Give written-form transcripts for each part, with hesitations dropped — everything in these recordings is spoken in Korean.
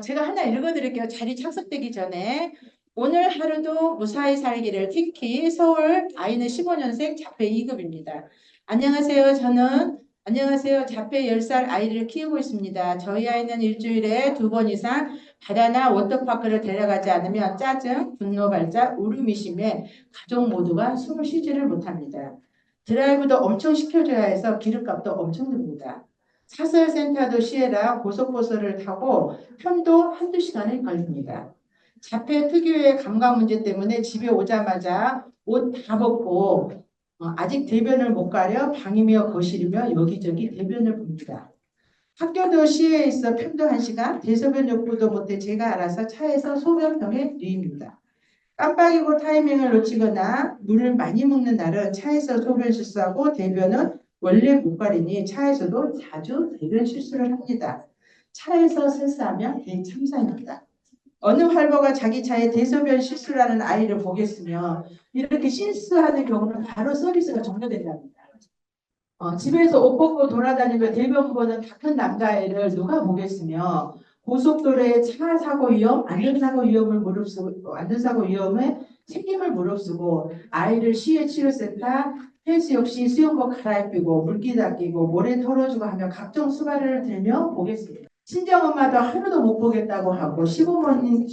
제가 하나 읽어드릴게요. 자리 착석되기 전에. 오늘 하루도 무사히 살기를 특히 서울 아이는 15년생 자폐 2급입니다. 안녕하세요. 자폐 10살 아이를 키우고 있습니다. 저희 아이는 일주일에 2번 이상 바다나 워터파크를 데려가지 않으면 짜증, 분노 발작, 울음이 심해 가족 모두가 숨을 쉬지를 못합니다. 드라이브도 엄청 시켜줘야 해서 기름값도 엄청 듭니다. 사설센터도 시에라 고속버스를 타고 편도 한두 시간이 걸립니다. 자폐 특유의 감각 문제 때문에 집에 오자마자 옷 다 벗고 아직 대변을 못 가려 방이며 거실이며 여기저기 대변을 봅니다. 학교도 시에 있어 편도 1시간, 대소변 욕구도 못해 제가 알아서 차에서 소변병에 누입니다. 깜빡이고 타이밍을 놓치거나 물을 많이 먹는 날은 차에서 소변 실수하고 대변은 원래 못 가리니 차에서도 자주 대변 실수를 합니다. 차에서 실수하면 대참사입니다. 어느 활보가 자기 차에 대소변 실수를 하는 아이를 보겠으며 이렇게 실수하는 경우는 바로 서비스가 종료된답니다. 집에서 옷 벗고 돌아다니며 대변 보는 다 큰 남자애를 누가 보겠으며 고속도로의 차 사고 위험, 안전사고 위험에 책임을 무릅쓰고 아이를 시외 치료센터, 헬스욕 시 수영복 갈아입히고 물기 닦이고 모래 털어주고 하며 각종 수발을 들며 보겠습니다. 친정엄마도 하루도 못 보겠다고 하고 시부모는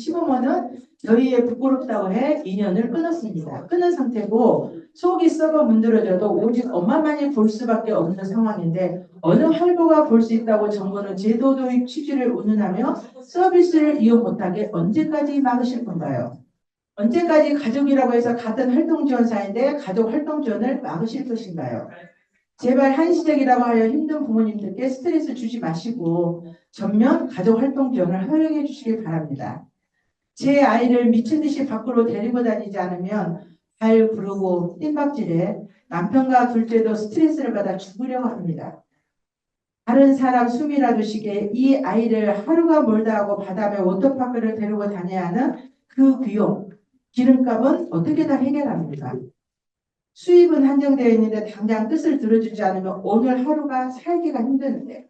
저희의 부끄럽다고 해 인연을 끊었습니다. 끊은 상태고 속이 썩어 문드러져도 오직 엄마만이 볼 수밖에 없는 상황인데 어느 할부가 볼 수 있다고 정부는 제도 도입 취지를 운운하며 서비스를 이용 못하게 언제까지 막으실 건가요? 언제까지 가족이라고 해서 같은 활동지원사인데 가족 활동지원을 막으실 것인가요? 제발 한시적이라고 하여 힘든 부모님들께 스트레스 주지 마시고 전면 가족활동지원을 허용해 주시길 바랍니다. 제 아이를 미친 듯이 밖으로 데리고 다니지 않으면 발 구르고 뜀박질해 남편과 둘째도 스트레스를 받아 죽으려고 합니다. 다른 사람 숨이라도 쉬게 이 아이를 하루가 멀다 하고 바다며 워터파크를 데리고 다녀야 하는 그 비용, 기름값은 어떻게 다 해결합니까? 수입은 한정되어 있는데 당장 뜻을 들어주지 않으면 오늘 하루가 살기가 힘드는데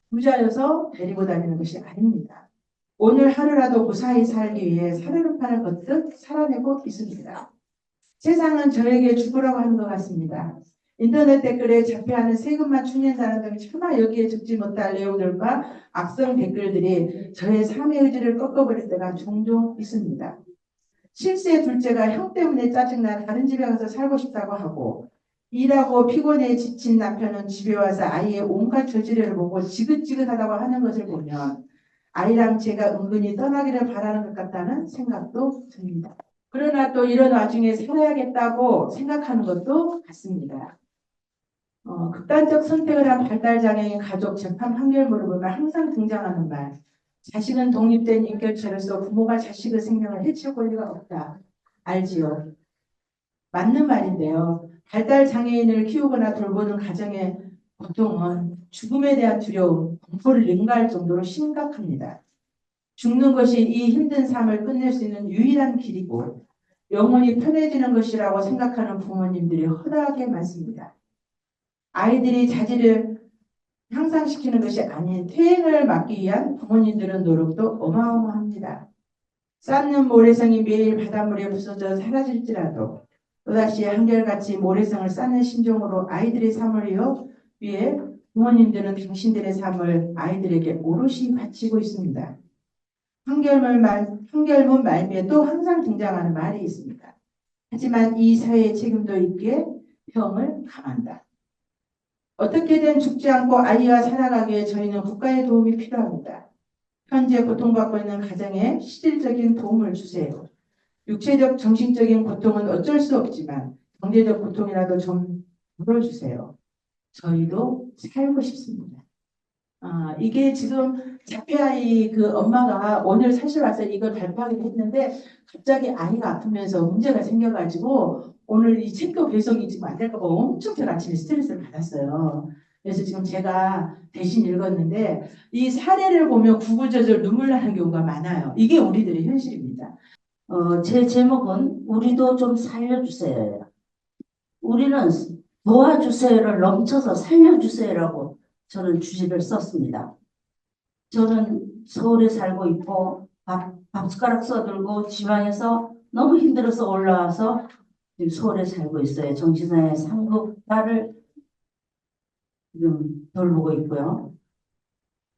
부자여서 데리고 다니는 것이 아닙니다. 오늘 하루라도 무사히 살기 위해 살얼음판을 걷듯 살아내고 있습니다. 세상은 저에게 죽으라고 하는 것 같습니다. 인터넷 댓글에 자폐하는 세금만 축낸다는 등 차마 여기에 적지 못할 내용들과 악성 댓글들이 저의 삶의 의지를 꺾어버릴 때가 종종 있습니다. 실세 둘째가 형 때문에 짜증나 다른 집에 가서 살고 싶다고 하고 일하고 피곤해 지친 남편은 집에 와서 아이의 온갖 저지레를 보고 지긋지긋하다고 하는 것을 보면 아이랑 제가 은근히 떠나기를 바라는 것 같다는 생각도 듭니다. 그러나 또 이런 와중에 살아야겠다고 생각하는 것도 같습니다. 극단적 선택을 한 발달장애인 가족 재판 판결문을 보면 항상 등장하는 말. 자식은 독립된 인격체로서 부모가 자식의 생명을 해칠 권리가 없다. 알지요? 맞는 말인데요. 발달장애인을 키우거나 돌보는 가정의 고통은 죽음에 대한 두려움, 공포를 능가할 정도로 심각합니다. 죽는 것이 이 힘든 삶을 끝낼 수 있는 유일한 길이고 영혼이 편해지는 것이라고 생각하는 부모님들이 허다하게 많습니다. 아이들이 자질을 향상시키는 것이 아닌 퇴행을 막기 위한 부모님들의 노력도 어마어마합니다. 쌓는 모래성이 매일 바닷물에 부서져 사라질지라도 또다시 한결같이 모래성을 쌓는 심정으로 아이들의 삶을 위해 부모님들은 당신들의 삶을 아이들에게 오롯이 바치고 있습니다. 한결문 말미에 또 항상 등장하는 말이 있습니다. 하지만 이 사회의 책임도 있기에 형을 강한다. 어떻게든 죽지 않고 아이와 살아가기 위해 저희는 국가의 도움이 필요합니다. 현재 고통받고 있는 가정에 실질적인 도움을 주세요. 육체적, 정신적인 고통은 어쩔 수 없지만 경제적 고통이라도 좀 물어주세요. 저희도 살고 싶습니다. 이게 지금 자폐아이 그 엄마가 오늘 사실 와서 이걸 발표하기로 했는데 갑자기 아이가 아프면서 문제가 생겨가지고 오늘 이 책도 배송이 지금 안 될까 봐 엄청 제가 아침에 스트레스를 받았어요. 그래서 지금 제가 대신 읽었는데 이 사례를 보면 구구절절 눈물 나는 경우가 많아요. 이게 우리들의 현실입니다. 제 제목은 우리도 좀 살려주세요. 우리는 도와주세요를 넘쳐서 살려주세요라고 저는 주제를 썼습니다. 저는 서울에 살고 있고 밥숟가락 써들고 지방에서 너무 힘들어서 올라와서 지금 서울에 살고 있어요. 정신사회 상급자를 지금 돌보고 있고요.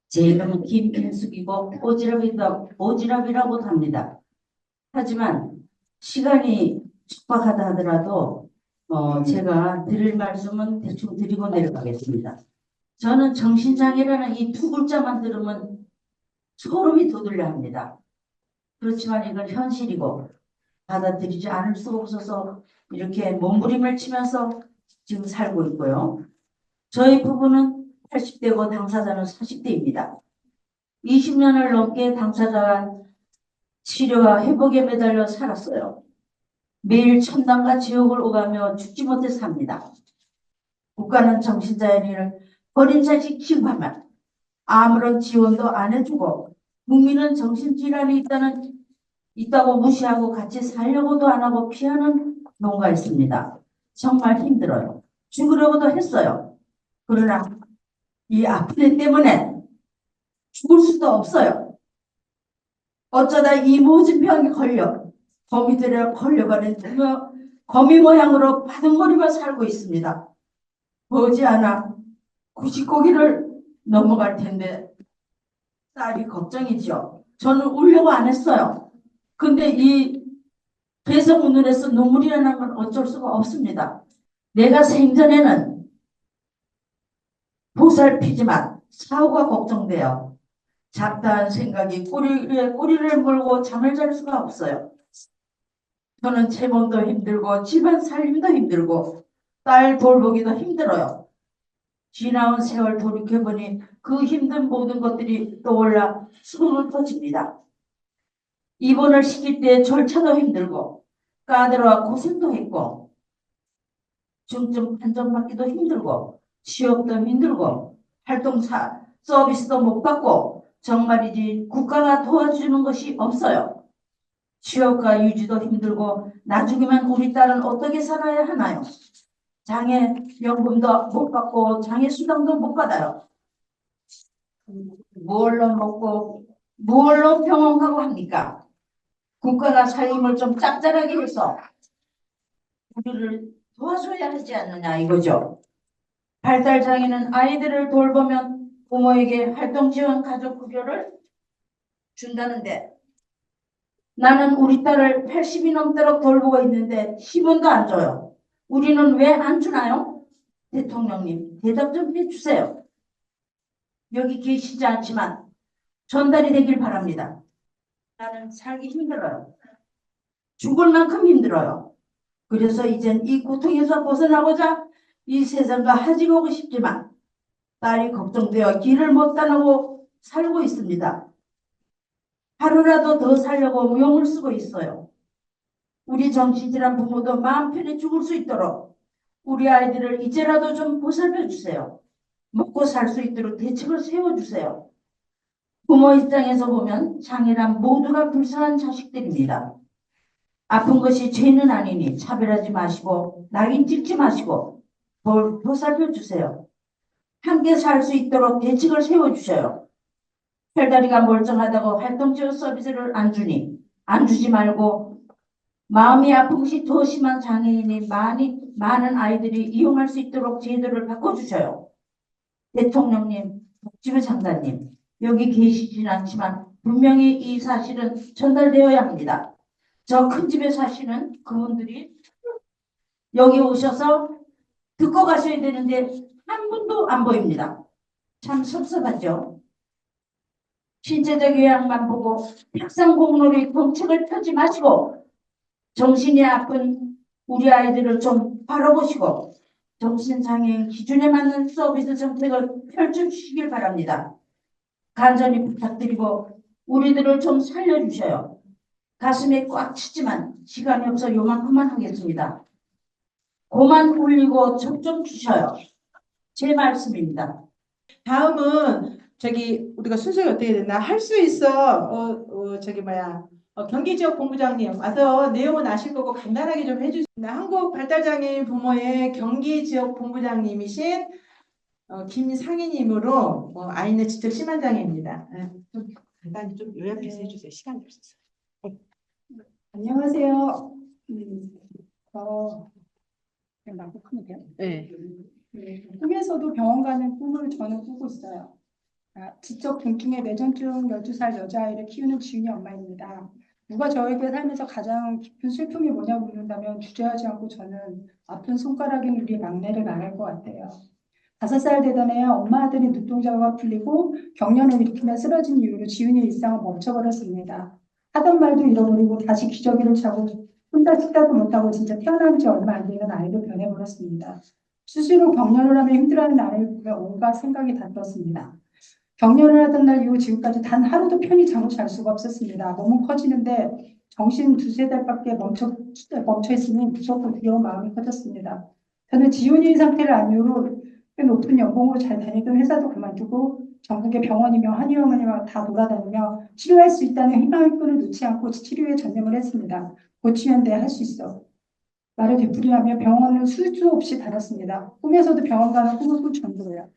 제 이름은 김인숙이고 오지랖이라고도 합니다. 하지만 시간이 촉박하다 하더라도 제가 드릴 말씀은 대충 드리고 내려가겠습니다. 저는 정신장애라는 이 두 글자만 들으면 소름이 돋으려 합니다. 그렇지만 이건 현실이고 받아들이지 않을 수가 없어서 이렇게 몸부림을 치면서 지금 살고 있고요. 저희 부부는 80대고 당사자는 40대입니다. 20년을 넘게 당사자와 치료와 회복에 매달려 살았어요. 매일 천당과 지옥을 오가며 죽지 못해 삽니다. 국가는 정신자연인을 버린 자식 취급하면 아무런 지원도 안 해주고 국민은 정신질환이 있다고 무시하고 같이 살려고도 안 하고 피하는 농가 있습니다. 정말 힘들어요. 죽으려고도 했어요. 그러나 이 아픈 애 때문에 죽을 수도 없어요. 어쩌다 이 모진 병에 걸려 거미들에 걸려버린 거미 모양으로 바둥거리며 살고 있습니다. 머지않아 90고기를 넘어갈 텐데 딸이 걱정이죠. 저는 울려고 안 했어요. 근데 이 배송 눈에서 눈물이 나는 건 어쩔 수가 없습니다. 내가 생전에는 보살피지만 사후가 걱정돼요. 잡다한 생각이 꼬리를 물고 잠을 잘 수가 없어요. 저는 제 몸도 힘들고 집안 살림도 힘들고 딸 돌보기도 힘들어요. 지나온 세월 돌이켜보니 그 힘든 모든 것들이 떠올라 손을 터집니다. 입원을 시킬 때 절차도 힘들고 까다로워 고생도 했고 중증 판정받기도 힘들고 취업도 힘들고 활동 서비스도 못 받고 정말이지 국가가 도와주는 것이 없어요. 취업과 유지도 힘들고 나중에만 우리 딸은 어떻게 살아야 하나요? 장애 연금도 못 받고 장애 수당도 못 받아요. 무얼로 먹고 무얼로 병원 가고 합니까? 국가가 살림을 좀 짭짤하게 해서 우리를 도와줘야 하지 않느냐 이거죠. 발달장애는 아이들을 돌보면 부모에게 활동지원 가족급여를 준다는데 나는 우리 딸을 80이 넘도록 돌보고 있는데 10원도 안 줘요. 우리는 왜 안 주나요? 대통령님 대답 좀 해주세요. 여기 계시지 않지만 전달이 되길 바랍니다. 나는 살기 힘들어요. 죽을 만큼 힘들어요. 그래서 이젠 이 고통에서 벗어나고자 이 세상과 하지보고 싶지만 딸이 걱정되어 길을 못 떠나고 살고 있습니다. 하루라도 더 살려고 무용을 쓰고 있어요. 우리 정신질환 부모도 마음 편히 죽을 수 있도록 우리 아이들을 이제라도 좀 보살펴 주세요. 먹고 살 수 있도록 대책을 세워주세요. 부모 입장에서 보면 장애란 모두가 불쌍한 자식들입니다. 아픈 것이 죄는 아니니 차별하지 마시고 낙인 찍지 마시고 보살펴 주세요. 함께 살 수 있도록 대책을 세워주셔요. 별다리가 멀쩡하다고 활동지원 서비스를 안 주지 말고 마음이 아픈 것이 더 심한 장애인이 많은 아이들이 이용할 수 있도록 제도를 바꿔주셔요. 대통령님, 복지부 장관님, 여기 계시진 않지만 분명히 이 사실은 전달되어야 합니다. 저 큰 집에 사시는 그분들이 여기 오셔서 듣고 가셔야 되는데 한 분도 안 보입니다. 참 섭섭하죠. 신체적 요양만 보고 탁상공론의 정책을 펴지 마시고 정신이 아픈 우리 아이들을 좀 바라보시고 정신장애인 기준에 맞는 서비스 정책을 펼쳐주시길 바랍니다. 간절히 부탁드리고 우리들을 좀 살려주셔요. 가슴에 꽉 차지만 시간이 없어 요만큼만 하겠습니다. 고만 울리고 적 좀 주셔요. 제 말씀입니다. 다음은 우리가 순서가 어떻게 되나 할 수 있어 경기지역 본부장님 와서 내용은 아실 거고 간단하게 좀 해주세요. 한국발달장애인 부모의 경기지역 본부장님이신 김상희님으로 아이는 지적 심한 장애입니다. 좀 간단히 좀 요약해서 해주세요. 시간이 없어서. 안녕하세요. 그냥 낭독하면 돼요? 네. 꿈에서도 병원 가는 꿈을 저는 꾸고 있어요. 지적 통증에 뇌전증 12살 여자아이를 키우는 지훈이 엄마입니다. 누가 저에게 살면서 가장 깊은 슬픔이 뭐냐고 묻는다면 주저하지 않고 저는 아픈 손가락인 우리 막내를 말할 것 같아요. 5살 되던 해 엄마 아들이 눈동자가 풀리고 경련을 일으키며 쓰러진 이후로 지훈이의 일상은 멈춰버렸습니다. 하던 말도 잃어버리고 다시 기저귀를 차고 혼자 식사도 못하고 진짜 태어난 지 얼마 안 되는 아이로 변해버렸습니다. 수시로 경련을 하며 힘들어하는 아이를 보며 온갖 생각이 다 들었습니다. 경련을 하던 날 이후 지금까지 단 하루도 편히 잠을 잘 수가 없었습니다. 몸은 커지는데 정신 2~3달밖에 멈춰 있으니 무섭고 두려운 마음이 커졌습니다. 저는 지훈이의 상태를 안 이후로 꽤 높은 연봉으로 잘 다니던 회사도 그만두고 전국의 병원이며 한의원이며 다 돌아다니며 치료할 수 있다는 희망의 끈을 놓지 않고 치료에 전념을 했습니다. 고치면 돼, 할 수 있어. 말을 되풀이하며 병원을 수도 없이 다녔습니다. 꿈에서도 병원 가는 꿈을 꿀 정도예요.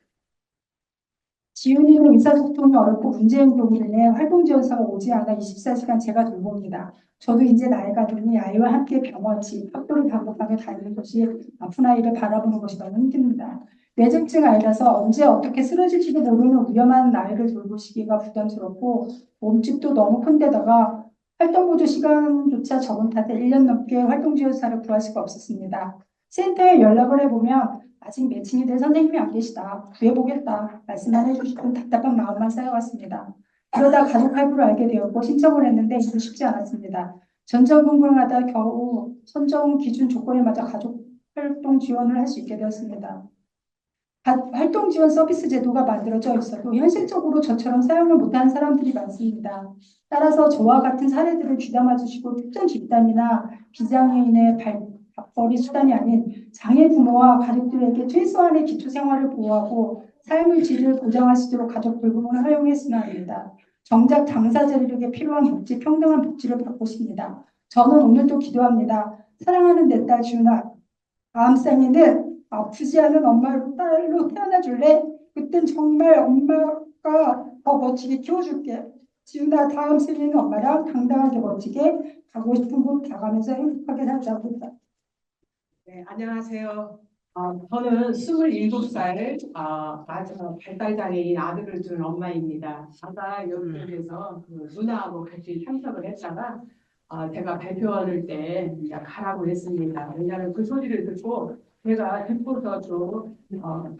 지훈이는 의사소통이 어렵고 문제행동으로 인해 활동지원사가 오지 않아 24시간 제가 돌봅니다. 저도 이제 나이가 드니 아이와 함께 병원, 집, 학교를 반복하며 다니는 것이 아픈 아이를 바라보는 것이 너무 힘듭니다. 뇌증증 아이라서 언제 어떻게 쓰러질지도 모르는 위험한 아이를 돌보시기가 부담스럽고 몸집도 너무 큰데다가 활동보조 시간조차 적은 탓에 1년 넘게 활동지원사를 구할 수가 없었습니다. 센터에 연락을 해보면 아직 매칭이 될 선생님이 안 계시다. 구해보겠다. 말씀만 해주시던 답답한 마음만 쌓여왔습니다. 그러다 가족 할부를 알게 되었고 신청을 했는데 이도 쉽지 않았습니다. 전전긍긍하다 겨우 선정 기준 조건에 맞아 가족 활동 지원을 할 수 있게 되었습니다. 활동 지원 서비스 제도가 만들어져 있어도 현실적으로 저처럼 사용을 못하는 사람들이 많습니다. 따라서 저와 같은 사례들을 귀담아 주시고 특정 집단이나 비장애인의 밥벌이 수단이 아닌 장애 부모와 가족들에게 최소한의 기초 생활을 보호하고 삶의 질을 보장할 수 있도록 가족 돌봄을 허용했으면 합니다. 정작 당사자들에게 필요한 복지, 평등한 복지를 받고 싶습니다. 저는 오늘도 기도합니다. 사랑하는 내 딸 지훈아, 다음 생에는 아프지 않은 엄마로 딸로 태어나줄래? 그땐 정말 엄마가 더 멋지게 키워줄게. 지훈아, 다음 생에는 엄마랑 당당하게 멋지게 가고 싶은 곳 가가면서 행복하게 살자고. 네, 안녕하세요. 저는 27살 발달장애인 아들을 둔 엄마입니다. 아까 여기에서 그 누나하고 같이 참석을 했다가 제가 발표할 때 이제 가라고 했습니다. 왜냐하면 그 소리를 듣고 제가 듣고서 또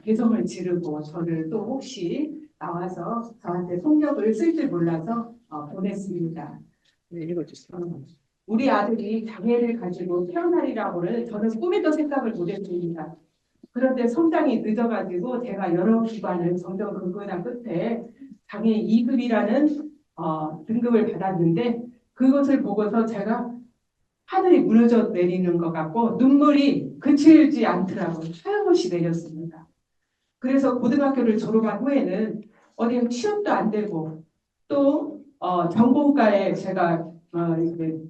개성을 지르고 저를 또 혹시 나와서 저한테 속력을 쓸 줄 몰라서 보냈습니다. 네, 읽어주세요. 우리 아들이 장애를 가지고 태어나리라고는 저는 꿈에도 생각을 못했습니다. 그런데 성장이 늦어가지고 제가 여러 기관을 정정근근한 끝에 장애 2급이라는 등급을 받았는데 그것을 보고서 제가 하늘이 무너져 내리는 것 같고 눈물이 그치지 않더라고요. 하염없이 내렸습니다. 그래서 고등학교를 졸업한 후에는 어디 취업도 안 되고 또 전공과에 제가 이제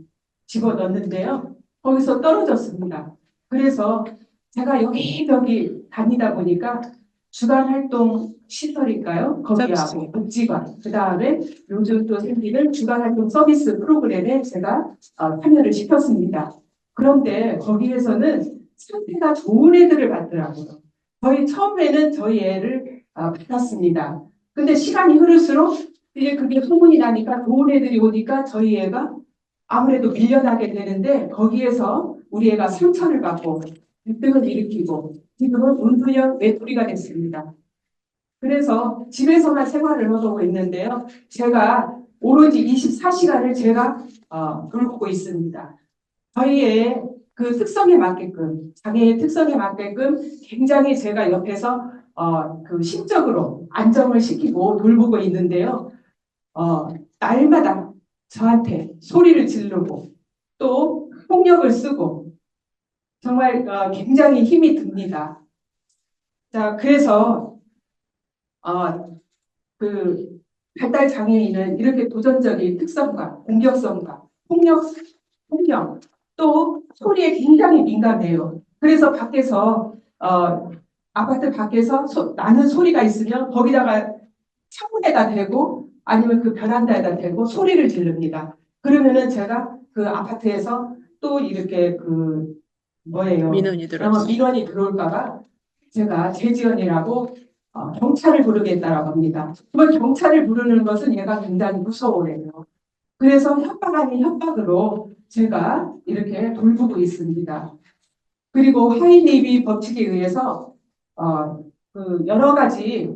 집어넣는데요. 거기서 떨어졌습니다. 그래서 제가 여기저기 다니다 보니까 주간활동 시설일까요? 거기하고 복지관, 그 다음에 요즘 또 생기는 주간활동 서비스 프로그램에 제가 참여를 시켰습니다. 그런데 거기에서는 상태가 좋은 애들을 받더라고요. 저희 처음에는 저희 애를 받았습니다. 근데 시간이 흐를수록 이제 그게 소문이 나니까 좋은 애들이 오니까 저희 애가 아무래도 밀려나게 되는데 거기에서 우리 애가 상처를 받고 갈등을 일으키고 지금은 운동형 외톨이가 됐습니다. 그래서 집에서만 생활을 하고 있는데요. 제가 오로지 24시간을 제가 돌보고 있습니다. 저희의 그 특성에 맞게끔 장애의 특성에 맞게끔 굉장히 제가 옆에서 그 심적으로 안정을 시키고 돌보고 있는데요. 날마다 저한테 소리를 지르고 또 폭력을 쓰고 정말 굉장히 힘이 듭니다. 자, 그래서 그 발달 장애인은 이렇게 도전적인 특성과 공격성과 폭력 또 소리에 굉장히 민감해요. 그래서 밖에서 아파트 밖에서 나는 소리가 있으면 거기다가 창문에다 대고 아니면 그 베란다에다 대고 소리를 지릅니다. 그러면은 제가 그 아파트에서 또 이렇게 그 뭐예요? 민원이 들어왔어요. 민원이 들어올까봐 제가 재지연이라고 경찰을 부르겠다라고 합니다. 그걸 경찰을 부르는 것은 얘가 굉장히 무서워해요. 그래서 협박 아닌 협박으로 제가 이렇게 돌보고 있습니다. 그리고 하이네이비 법칙에 의해서 그 여러 가지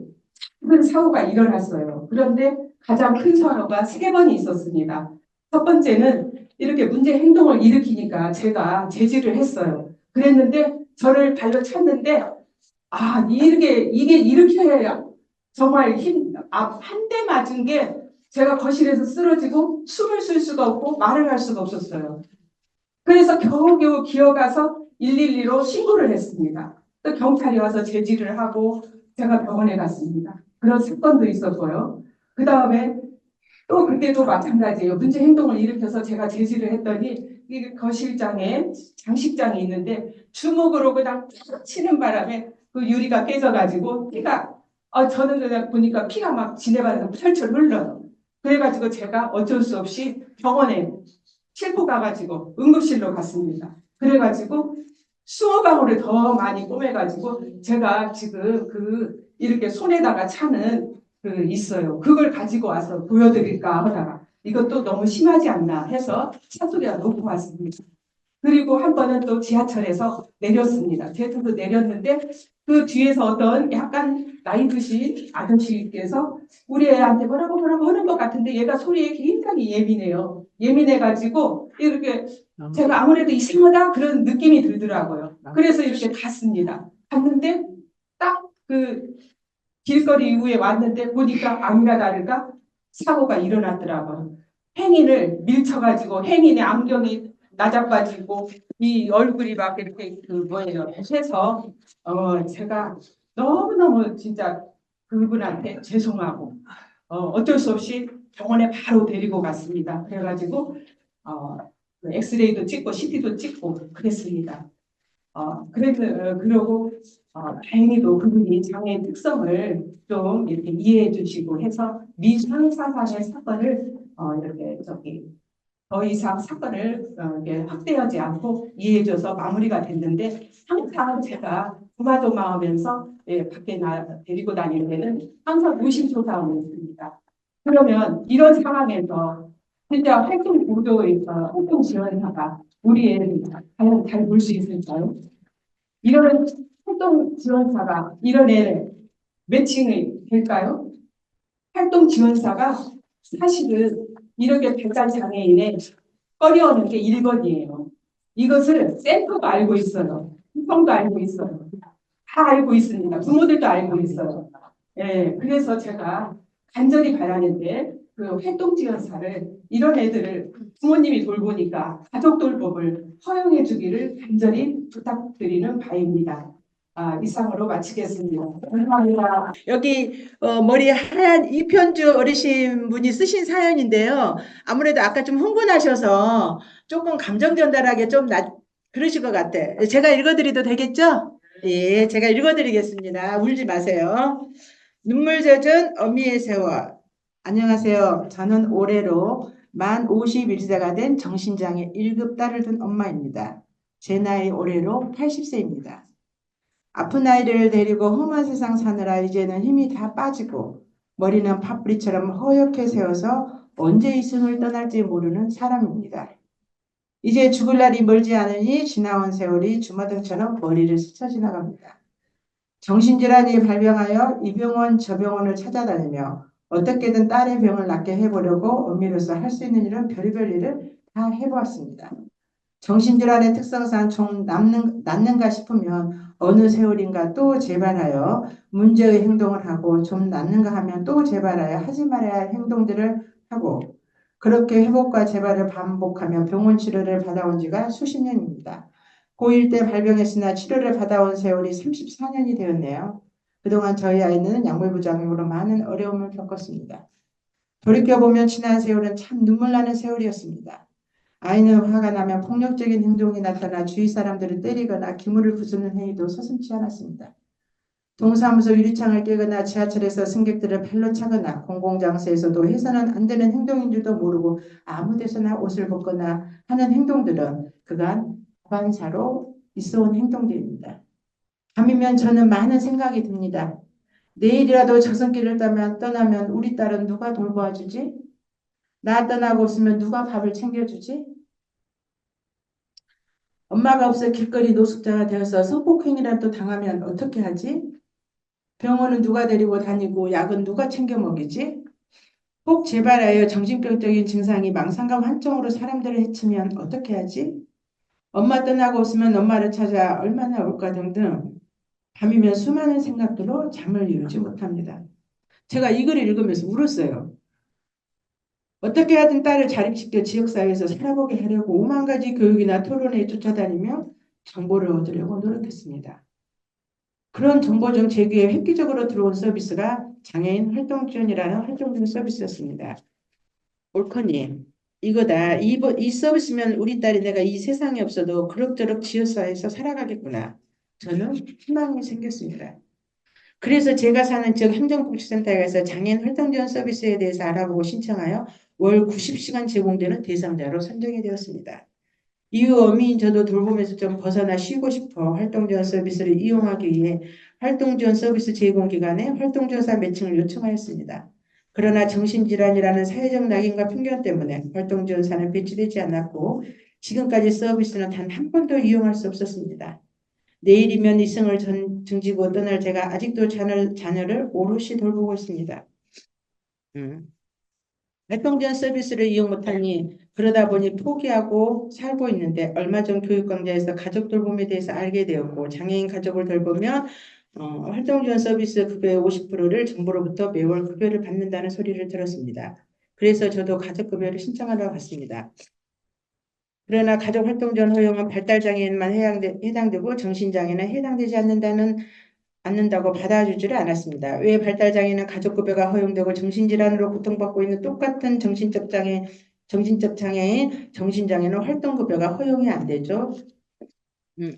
큰 사고가 일어났어요. 그런데 가장 큰 사고가 3번이 있었습니다. 첫 번째는 이렇게 문제 행동을 일으키니까 제가 제지를 했어요. 그랬는데 저를 발로 찼는데 이게 이렇게 정말 한 대 맞은 게 제가 거실에서 쓰러지고 숨을 쉴 수가 없고 말을 할 수가 없었어요. 그래서 겨우겨우 기어가서 112로 신고를 했습니다. 또 경찰이 와서 제지를 하고 제가 병원에 갔습니다. 그런 사건도 있었고요. 그 다음에 또 그때도 마찬가지예요. 문제 행동을 일으켜서 제가 제지를 했더니 이게 거실장에 장식장이 있는데 주먹으로 그냥 탁 치는 바람에 그 유리가 깨져가지고 피가 저는 그냥 보니까 피가 막 지내발에서 철철 흘러요. 그래가지고 제가 어쩔 수 없이 병원에 싣고 가가지고 응급실로 갔습니다. 그래가지고 수어방울을 더 많이 꼬매가지고 제가 지금 이렇게 손에다가 차는 있어요. 그걸 가지고 와서 보여드릴까 하다가 이것도 너무 심하지 않나 해서 차소리가 놓고 왔습니다. 그리고 한 번은 또 지하철에서 내렸습니다. 지하철에서 내렸는데 그 뒤에서 어떤 약간 나이 드신 아저씨께서 우리 애한테 뭐라고 하는 것 같은데 얘가 소리에 굉장히 예민해요. 예민해가지고 이렇게 제가 아무래도 이상하다 그런 느낌이 들더라고요. 그래서 이렇게 갔습니다. 갔는데 딱 그 길거리 이후에 왔는데 보니까 아니나 다를까 사고가 일어났더라고요. 행인을 밀쳐가지고 행인의 안경이 나자빠지고 이 얼굴이 막 이렇게 해서 제가 너무너무 진짜 그분한테 죄송하고 어쩔 수 없이 병원에 바로 데리고 갔습니다. 그래가지고 그 엑스레이도 찍고 CT도 찍고 그랬습니다. 그러고 다행히도 그분이 장애인 특성을 좀 이렇게 이해해 주시고 해서 미상사상의 사건을 이렇게 더 이상 사건을 이렇게 확대하지 않고 이해해줘서 마무리가 됐는데 항상 제가 조마조마하면서 밖에 데리고 다니는 데는 항상 의심조사하고 있습니다. 그러면 이런 상황에서 진짜 활동 보도에서 활동 지원사가 우리 애를 과연 잘 볼 수 있을까요? 이런 활동 지원사가 이런 애를 매칭이 될까요? 활동 지원사가 사실은 이렇게 발달 장애인의 꺼려오는 게 1번이에요. 이것을 센터도 알고 있어요. 구성도 알고 있어요. 다 알고 있습니다. 부모들도 알고 있어요. 그래서 제가 간절히 바라는데 그 활동 지원사를 이런 애들을 부모님이 돌보니까 가족 돌봄을 허용해 주기를 간절히 부탁드리는 바입니다. 이상으로 마치겠습니다. 감사합니다. 여기 머리 하얀 이편주 어르신 분이 쓰신 사연인데요. 아무래도 아까 좀 흥분하셔서 조금 감정 전달하기 좀 그러실 것 같아. 제가 읽어드려도 되겠죠? 예, 제가 읽어드리겠습니다. 울지 마세요. 눈물 젖은 어미의 세월. 안녕하세요. 저는 올해로 만 51세가 된 정신장애 1급 딸을 둔 엄마입니다. 제 나이 올해로 80세입니다. 아픈 아이를 데리고 험한 세상 사느라 이제는 힘이 다 빠지고 머리는 팥뿌리처럼 허옇게 새어서 언제 이 승을 떠날지 모르는 사람입니다. 이제 죽을 날이 멀지 않으니 지나온 세월이 주마등처럼 머리를 스쳐 지나갑니다. 정신질환이 발병하여 이 병원 저 병원을 찾아다니며 어떻게든 딸의 병을 낫게 해보려고 엄미로서 할 수 있는 일은 별의별 일을 다 해보았습니다. 정신질환의 특성상 좀 낫는가 싶으면 어느 세월인가 또 재발하여 문제의 행동을 하고 좀 낫는가 하면 또 재발하여 하지 말아야 할 행동들을 하고 그렇게 회복과 재발을 반복하며 병원 치료를 받아온 지가 수십 년입니다. 고1 때 발병했으나 치료를 받아온 세월이 34년이 되었네요. 그동안 저희 아이는 약물부작용으로 많은 어려움을 겪었습니다. 돌이켜보면 지난 세월은 참 눈물 나는 세월이었습니다. 아이는 화가 나면 폭력적인 행동이 나타나 주위 사람들을 때리거나 기물을 부수는 행위도 서슴지 않았습니다. 동사무소 유리창을 깨거나 지하철에서 승객들을 발로 차거나 공공장소에서도 해서는 안 되는 행동인 줄도 모르고 아무 데서나 옷을 벗거나 하는 행동들은 그간 관사로 있어온 행동들입니다. 밤이면 저는 많은 생각이 듭니다. 내일이라도 저승길을 떠나면 우리 딸은 누가 돌보아주지? 나 떠나고 있으면 누가 밥을 챙겨주지? 엄마가 없어 길거리 노숙자가 되어서 성폭행이라도 당하면 어떻게 하지? 병원은 누가 데리고 다니고 약은 누가 챙겨 먹이지? 꼭 재발하여 정신병적인 증상이 망상과 환청으로 사람들을 해치면 어떻게 하지? 엄마 떠나고 있으면 엄마를 찾아 얼마나 올까 등등 밤이면 수많은 생각들로 잠을 이루지 못합니다. 제가 이 글을 읽으면서 울었어요. 어떻게 하든 딸을 자립시켜 지역사회에서 살아보게 하려고 오만 가지 교육이나 토론에 쫓아다니며 정보를 얻으려고 노력했습니다. 그런 정보 중 제 귀에 획기적으로 들어온 서비스가 장애인 활동 지원이라는 활동 서비스였습니다. 옳거니 이거다. 이 서비스면 우리 딸이 내가 이 세상에 없어도 그럭저럭 지역사회에서 살아가겠구나. 저는 희망이 생겼습니다. 그래서 제가 사는 지역 행정복지센터에 가서 장애인 활동 지원 서비스에 대해서 알아보고 신청하여 월 90시간 제공되는 대상자로 선정이 되었습니다. 이후 어미인 저도 돌보면서 좀 벗어나 쉬고 싶어 활동지원 서비스를 이용하기 위해 활동지원 서비스 제공 기관에 활동지원사 매칭을 요청하였습니다. 그러나 정신질환이라는 사회적 낙인과 편견 때문에 활동지원사는 배치되지 않았고 지금까지 서비스는 단 한 번도 이용할 수 없었습니다. 내일이면 이승을 등지고 떠날 제가 아직도 자녀를 오롯이 돌보고 있습니다. 활동지원 서비스를 이용 못하니 그러다 보니 포기하고 살고 있는데 얼마 전 교육 강좌에서 가족 돌봄에 대해서 알게 되었고 장애인 가족을 돌보면 활동지원 서비스 급여의 50%를 정부로부터 매월 급여를 받는다는 소리를 들었습니다. 그래서 저도 가족급여를 신청하러 갔습니다. 그러나 가족활동지원 허용은 발달장애인만 해당되고 정신장애는 해당되지 않는다고 받아주지를 않았습니다. 왜 발달장애는 가족급여가 허용되고 정신질환으로 고통받고 있는 똑같은 정신적 장애인, 정신장애는 활동급여가 허용이 안 되죠?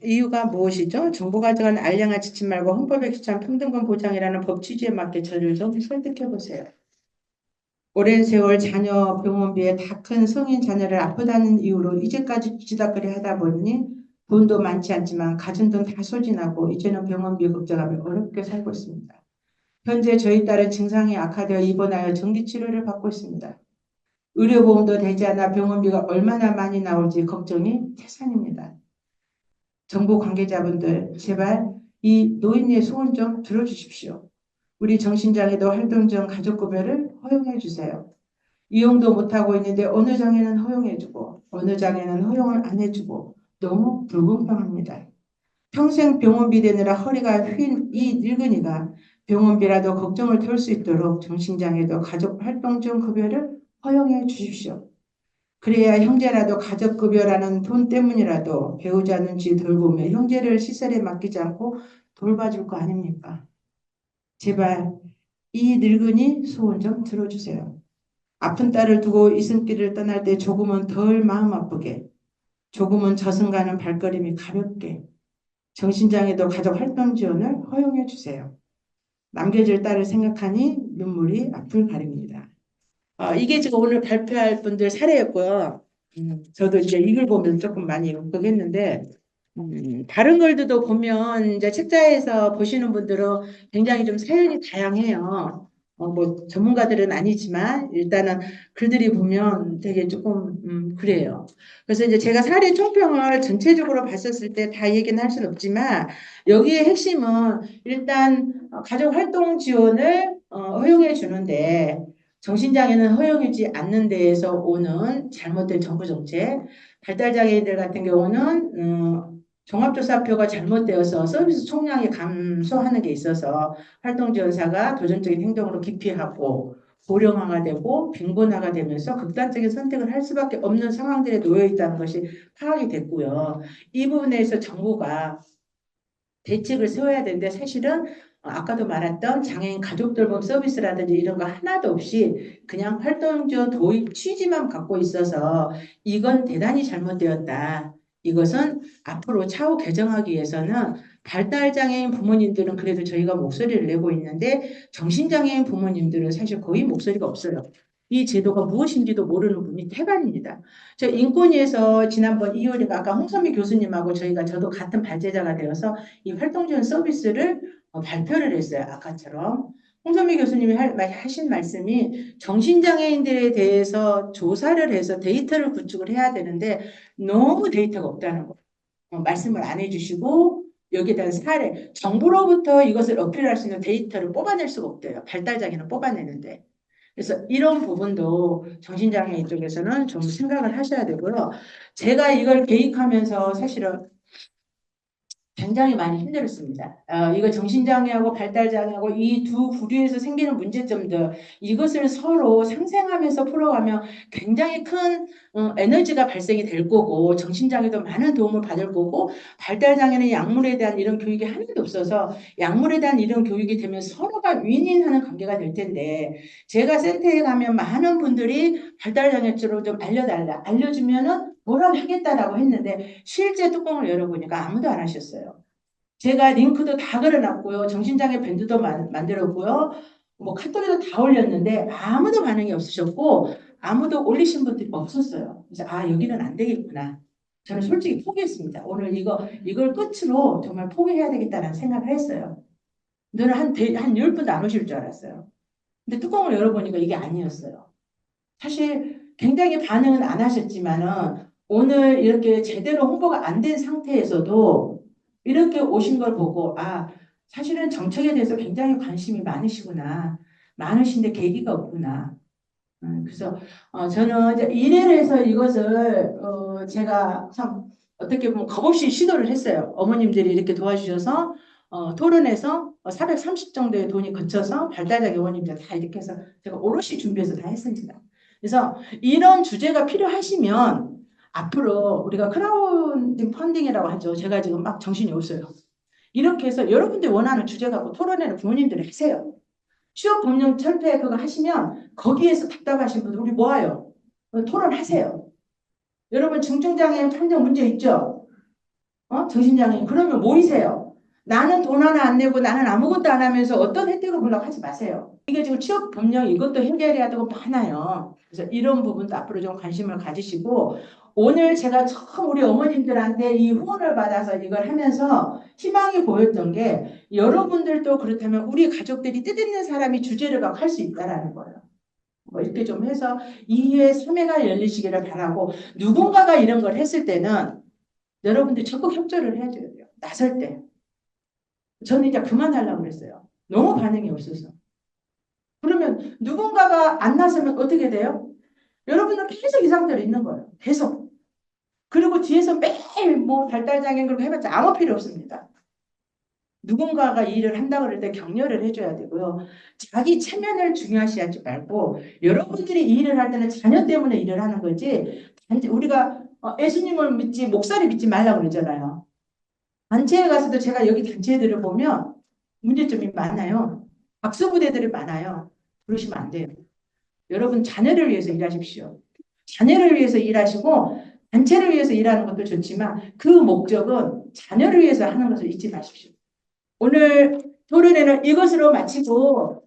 이유가 무엇이죠? 정부가 정한 알량한 지침 말고 헌법에 규정한 평등권 보장이라는 법 취지에 맞게 저를 좀 설득해 보세요. 오랜 세월 자녀 병원비에 다 큰 성인 자녀를 아프다는 이유로 이제까지 쥐다거리 하다 보니 돈도 많지 않지만 가진 돈 다 소진하고 이제는 병원비 걱정하며 어렵게 살고 있습니다. 현재 저희 딸은 증상이 악화되어 입원하여 정기치료를 받고 있습니다. 의료보험도 되지 않아 병원비가 얼마나 많이 나올지 걱정이 태산입니다. 정부 관계자분들 제발 이 노인의 소원 좀 들어주십시오. 우리 정신장애도 활동지원 가족급여를 허용해 주세요. 이용도 못하고 있는데 어느 장애는 허용해주고 어느 장애는 허용을 안 해주고 너무 불공평합니다. 평생 병원비 대느라 허리가 휜 이 늙은이가 병원비라도 걱정을 덜 수 있도록 정신장애도 가족활동지원 급여를 허용해 주십시오. 그래야 형제라도 가족급여라는 돈 때문이라도 배우자 눈치 덜 보며 형제를 시설에 맡기지 않고 돌봐줄 거 아닙니까? 제발 이 늙은이 소원 좀 들어주세요. 아픈 딸을 두고 이승길을 떠날 때 조금은 덜 마음 아프게, 조금은 저승가는 발걸음이 가볍게 정신장애도 가족 활동 지원을 허용해 주세요. 남겨질 딸을 생각하니 눈물이 앞을 가립니다. 이게 지금 오늘 발표할 분들 사례였고요. 저도 이제 이걸 보면 조금 많이 울컥했는데 다른 걸도 보면 이제 책자에서 보시는 분들은 굉장히 좀 사연이 다양해요. 뭐 전문가들은 아니지만 일단은 글들이 보면 되게 조금 그래요. 그래서 이제 제가 사례 총평을 전체적으로 봤었을 때 다 얘기는 할 수는 없지만 여기에 핵심은 일단 가족 활동 지원을 허용해 주는데 정신장애는 허용하지 않는 데에서 오는 잘못된 정부 정책, 발달장애인들 같은 경우는 종합조사표가 잘못되어서 서비스 총량이 감소하는 게 있어서 활동지원사가 도전적인 행동으로 기피하고 고령화가 되고 빈곤화가 되면서 극단적인 선택을 할 수밖에 없는 상황들에 놓여 있다는 것이 파악이 됐고요. 이 부분에서 정부가 대책을 세워야 되는데 사실은 아까도 말했던 장애인 가족 돌봄 서비스라든지 이런 거 하나도 없이 그냥 활동지원 도입 취지만 갖고 있어서 이건 대단히 잘못되었다. 이것은 앞으로 차후 개정하기 위해서는 발달장애인 부모님들은 그래도 저희가 목소리를 내고 있는데 정신장애인 부모님들은 사실 거의 목소리가 없어요. 이 제도가 무엇인지도 모르는 분이 태반입니다. 저 인권위에서 지난번 2월인가 아까 홍선미 교수님하고 저도 같은 발제자가 되어서 이 활동지원 서비스를 발표를 했어요. 아까처럼. 홍선미 교수님이 하신 말씀이 정신장애인들에 대해서 조사를 해서 데이터를 구축을 해야 되는데 너무 데이터가 없다는 거. 말씀을 안 해주시고 여기에 대한 사례, 정부로부터 이것을 어필할 수 있는 데이터를 뽑아낼 수가 없대요. 발달장애는 뽑아내는데. 그래서 이런 부분도 정신장애인 쪽에서는 좀 생각을 하셔야 되고요. 제가 이걸 계획하면서 사실은 굉장히 많이 힘들었습니다. 이거 정신장애하고 발달장애하고 이 두 부류에서 생기는 문제점들, 이것을 서로 상생하면서 풀어가면 굉장히 큰 에너지가 발생이 될 거고, 정신장애도 많은 도움을 받을 거고, 발달장애는 약물에 대한 이런 교육이 하나도 없어서 약물에 대한 이런 교육이 되면 서로가 윈윈하는 관계가 될 텐데, 제가 센터에 가면 많은 분들이 발달장애처럼 좀 알려주면은 뭐라고 하겠다라고 했는데 실제 뚜껑을 열어보니까 아무도 안 하셨어요. 제가 링크도 다 걸어놨고요. 정신장애 밴드도 만들었고요. 뭐 카톡에도 다 올렸는데 아무도 반응이 없으셨고 아무도 올리신 분들이 없었어요. 그래서 여기는 안 되겠구나. 저는 솔직히 포기했습니다. 오늘 이걸 끝으로 정말 포기해야 되겠다는 생각을 했어요. 저는 한 10분도 안 오실 줄 알았어요. 근데 뚜껑을 열어보니까 이게 아니었어요. 사실 굉장히 반응은 안 하셨지만은 오늘 이렇게 제대로 홍보가 안 된 상태에서도 이렇게 오신 걸 보고 사실은 정책에 대해서 굉장히 관심이 많으시구나. 많으신데 계기가 없구나. 그래서 저는 이제 일회를 해서 이것을 제가 참 어떻게 보면 겁없이 시도를 했어요. 어머님들이 이렇게 도와주셔서 토론해서 430 정도의 돈이 거쳐서 발달장애 어머님들 다 이렇게 해서 제가 오롯이 준비해서 다 했습니다. 그래서 이런 주제가 필요하시면 앞으로 우리가 크라우딩 펀딩이라고 하죠. 제가 지금 막 정신이 없어요. 이렇게 해서 여러분들이 원하는 주제 갖고 토론회를 부모님들이 하세요. 취업법령 철폐 그거 하시면 거기에서 답답하신 분들 우리 모아요. 토론하세요. 여러분 중증장애인 판정 문제 있죠? 정신장애인 그러면 모이세요. 나는 돈 하나 안 내고 나는 아무것도 안 하면서 어떤 혜택을 보려고 하지 마세요. 이게 지금 취업법령 이것도 해결해야 되고 많아요. 그래서 이런 부분도 앞으로 좀 관심을 가지시고 오늘 제가 처음 우리 어머님들한테 이 후원을 받아서 이걸 하면서 희망이 보였던 게 여러분들도 그렇다면 우리 가족들이 뜻있는 사람이 주제를 막 할 수 있다라는 거예요. 뭐 이렇게 좀 해서 2회 3회가 열리시기를 바라고 누군가가 이런 걸 했을 때는 여러분들 적극 협조를 해야 돼요. 나설 때. 저는 이제 그만하려고 그랬어요. 너무 반응이 없어서. 그러면 누군가가 안 나서면 어떻게 돼요? 여러분은 계속 이 상태로 있는 거예요. 계속. 그리고 뒤에서 매일 뭐 발달장애인 그렇게 해봤자 아무 필요 없습니다. 누군가가 이 일을 한다고 그럴 때 격려를 해줘야 되고요. 자기 체면을 중요시하지 말고 여러분들이 이 일을 할 때는 자녀 때문에 일을 하는 거지 단지 우리가 예수님을 믿지 목사를 믿지 말라고 그러잖아요. 단체에 가서도 제가 여기 단체들을 보면 문제점이 많아요. 박수부대들이 많아요. 그러시면 안 돼요. 여러분 자녀를 위해서 일하십시오. 자녀를 위해서 일하시고 단체를 위해서 일하는 것도 좋지만 그 목적은 자녀를 위해서 하는 것을 잊지 마십시오. 오늘 토론회는 이것으로 마치고